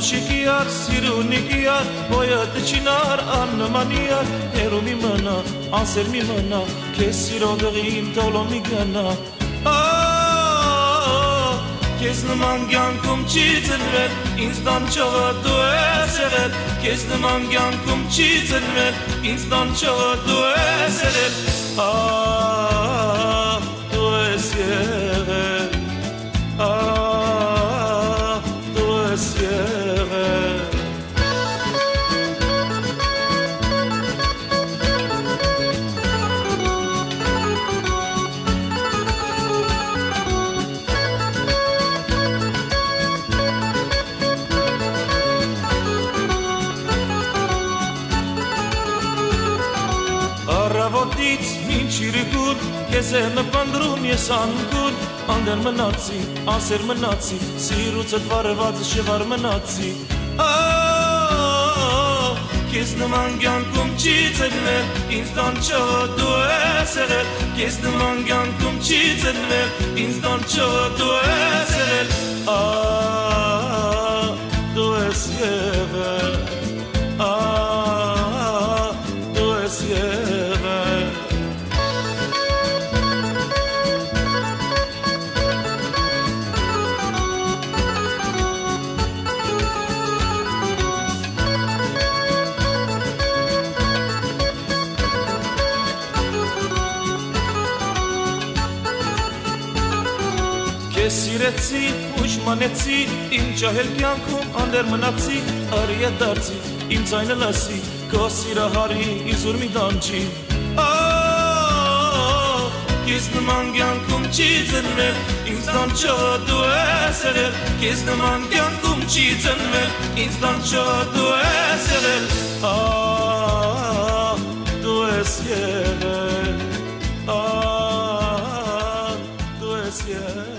Ալուշիկիար, սիրունիկիար, ոյը չինար, աննմանիար, հերու մի մնա, անսեր մի մնա, քեզ սիրո դղին տոլո մի գնա, Քեզ նման կյանքում չի ծնվել, ինձ տանջողը դու ես եղել, Քեզ նման կյանքում չի ծնվել, ինձ տանջողը դու ես եղել, դու ես եղել, դու ես եղել Առավոտից մինչ իրիկուր, քեզ եմ պանդրում ես անկուր, անդեր մնացի, անսեր մնացի, սիրուցդ վարված շվար մնացի, Քեզ նման կյանքում չի ծնվել, ինձ տանջողը դու ես եղել, Քեզ նման կյանքում չի ծնվել, ինձ տանջողը դու ես եղել, դու ես եղել, դու ես եղել Քեզ սիրեցի, ուժմանեցի, իմ ջահել կյանքում անդեր մնացի, արիա դարձի, իմ ձայնը լսի, քո սիրահարի իզուր մի դանջի, Քեզ նման կյանքում չի ծնվել, ինձ տանջողը դու ես եղել, Քեզ նման կյանքում չի ծնվել, ինձ տանջողը դու ես եղել, դու ես եղել, դու ես եղել